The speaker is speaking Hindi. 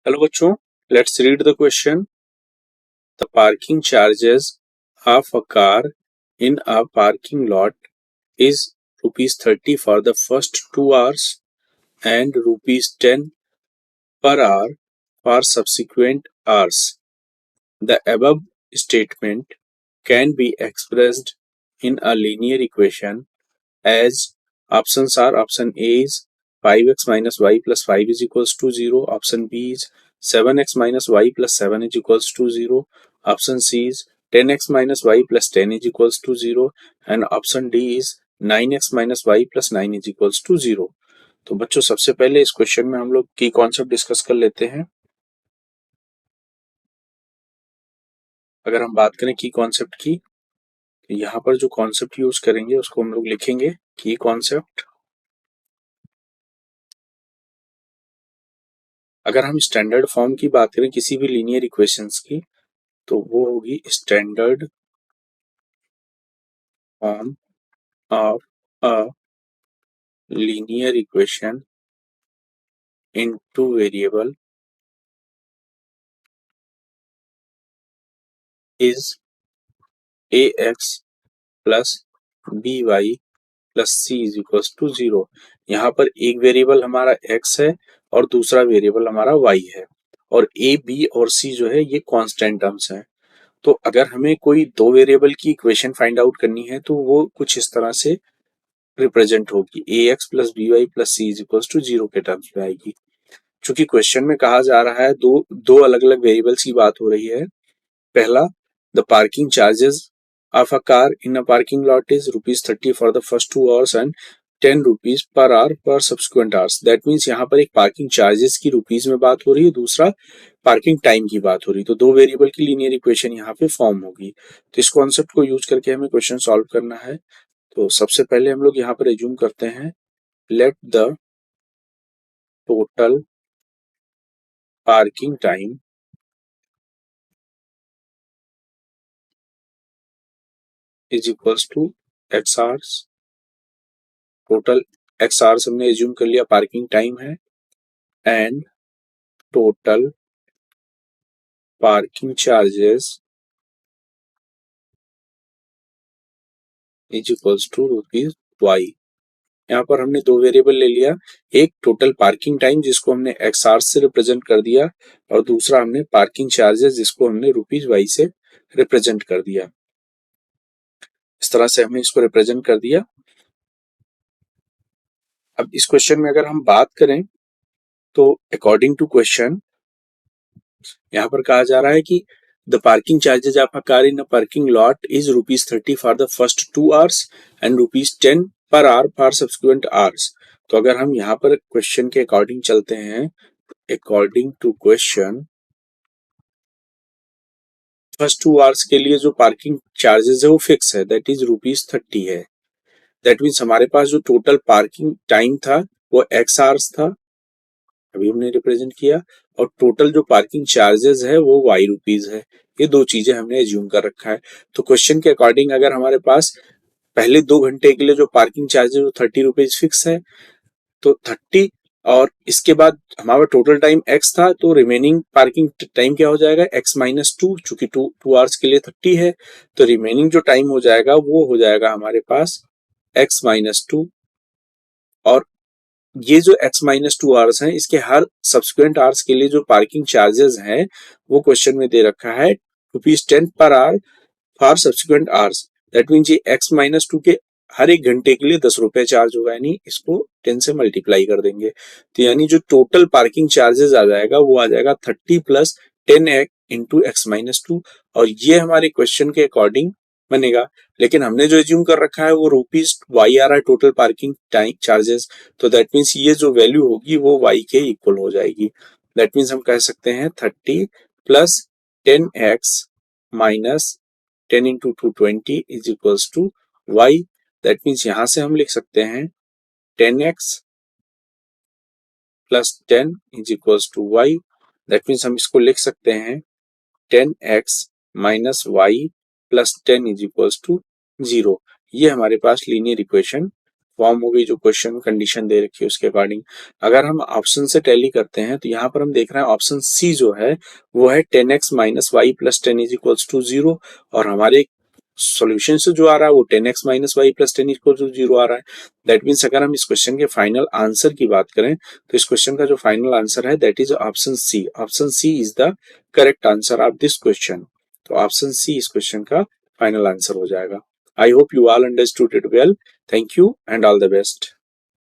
हेलो बच्चों, let's read the question. The parking charges of a car in a parking lot is ₹30 for the first 2 hours and ₹10 per hour for subsequent hours. The above statement can be expressed in a linear equation as options are: option A is 5x minus y plus 5 is equals to 0. Option B is 7x minus y plus 7 is equals to 0. Option C is 10x minus y plus 10 is equals to 0. And option D is 9x minus y plus 9 is equals to 0. तो बच्चों, सबसे पहले इस क्वेश्चन में हम लोग की कॉन्सेप्ट डिस्कस कर लेते हैं। अगर हम बात करें की कॉन्सेप्ट की, तो यहाँ पर जो कॉन्सेप्ट यूज करेंगे उसको हम लोग लिखेंगे की कॉन्सेप्ट। अगर हम स्टैंडर्ड फॉर्म की बात करें किसी भी लीनियर इक्वेशंस की, तो वो होगी standard form of a linear equation in two variable is ax plus by plus c is equals to 0। यहाँ पर एक वेरिएबल हमारा x है और दूसरा वेरिएबल हमारा y है, और a, b और c जो है ये कांस्टेंट टर्म्स हैं। तो अगर हमें कोई दो वेरिएबल की इक्वेशन फाइंड आउट करनी है तो वो कुछ इस तरह से रिप्रेजेंट होगी, ax plus by plus c is equals to 0 के टर्म्स में आएगी। चूंकि क्वेश्चन में कहा जा रहा है दो अलग अलग वेरिएबल्स की बात हो रही है। पहला, the parking charges of a car in a parking lot is ₹30 for the first 2 hours and ₹10 per hour पर सब्सिक्वेंट आवर्स। दैट मीन्स यहाँ पर एक पार्किंग चार्जेस की रुपीज में बात हो रही है, दूसरा पार्किंग टाइम की बात हो रही है। तो दो वेरिएबल की लीनियर इक्वेशन यहाँ पे फॉर्म होगी। तो इस कॉन्सेप्ट को यूज करके हमें क्वेश्चन सॉल्व करना है। तो सबसे पहले हम लोग यहाँ पर एज्यूम करते हैं, let the total parking time is equals to x hours। Total x hours हमने एज्यूम कर लिया पार्किंग टाइम है, and total parking charges is equals to ₹y। यहाँ पर हमने दो वेरिएबल ले लिया, एक टोटल पार्किंग टाइम जिसको हमने x hours से रिप्रेजेंट कर दिया, और दूसरा हमने पार्किंग चार्जेस जिसको हमने ₹y से रिप्रेजेंट कर दिया। इस तरह से हमने इसको रिप्रेजेंट कर दिया। अब इस क्वेश्चन में अगर हम बात करें तो अकॉर्डिंग टू क्वेश्चन यहाँ पर कहा जा रहा है कि the parking charges of a car in a parking lot is ₹30 for the first 2 hours and ₹10 per hour for subsequent hours. तो अगर हम यहाँ पर क्वेश्चन के अकॉर्डिंग चलते हैं, according to question first 2 hours के लिए जो पार्किंग चार्जेस है वो फिक्स है, दैट इज ₹30 है। दैट मीन्स हमारे पास जो टोटल पार्किंग टाइम था वो x hours था, अभी हमने रिप्रेजेंट किया, और टोटल जो पार्किंग चार्जेस है वो y रुपीज है। ये दो चीजें हमने एज्यूम कर रखा है। तो क्वेश्चन के अकॉर्डिंग अगर हमारे पास पहले 2 घंटे के लिए जो पार्किंग चार्जेस वो ₹30 फिक्स है, तो 30, और इसके बाद हमारा टोटल टाइम x था, तो रिमेनिंग पार्किंग टाइम क्या हो जाएगा, x-2, चूंकि 2 hours के लिए 30 है, तो रिमेनिंग जो टाइम हो जाएगा वो हो जाएगा हमारे पास x-2। और ये जो x-2 hours हैं, इसके हर सब्सिक्वेंट आवर्स के लिए जो पार्किंग चार्जेस हैं वो क्वेश्चन में दे रखा है ₹10 per hour for subsequent hours. That means ये x-2 के हर एक घंटे के लिए ₹10 चार्ज होगा, यानी इसको 10 से मल्टीप्लाई कर देंगे। तो यानी जो टोटल पार्किंग चार्जेस आ जाएगा वो आ जाएगा 30 प्लस 10 इंटू x-2, और ये हमारे क्वेश्चन के अकॉर्डिंग बनेगा। लेकिन हमने जो एज्यूम कर रखा है वो ₹y आ रहा है टोटल पार्किंग टाइम चार्जेस, तो दैट मीन्स ये जो वैल्यू होगी वो y के इक्वल हो जाएगी। दैट मीन्स हम कह सकते हैं 30 plus 10x minus 10 into 220 is equals to y। That means यहां से हम लिख सकते हैं 10x plus 10 is equals to y। That means हम इसको लिख सकते हैं 10x minus y plus 10 is equals to 0। ये हमारे पास लीनियर इक्वेशन फॉर्म हो गई जो क्वेश्चन कंडीशन दे रखी है उसके अकॉर्डिंग। अगर हम ऑप्शन से टैली करते हैं तो यहाँ पर हम देख रहे हैं ऑप्शन सी जो है वो है 10x minus y plus 10 is equals to 0, और हमारे सॉल्यूशन से जो आ रहा है वो 10x minus y plus 10 equal to 0 आ रहा है। दैट मीन्स अगर हम इस क्वेश्चन के फाइनल आंसर की बात करें तो इस क्वेश्चन का जो फाइनल आंसर है that is option C. Option C is the correct answer of this question. तो ऑप्शन सी इस क्वेश्चन का फाइनल आंसर हो जाएगा। I hope you all understood it well. Thank you and all the best.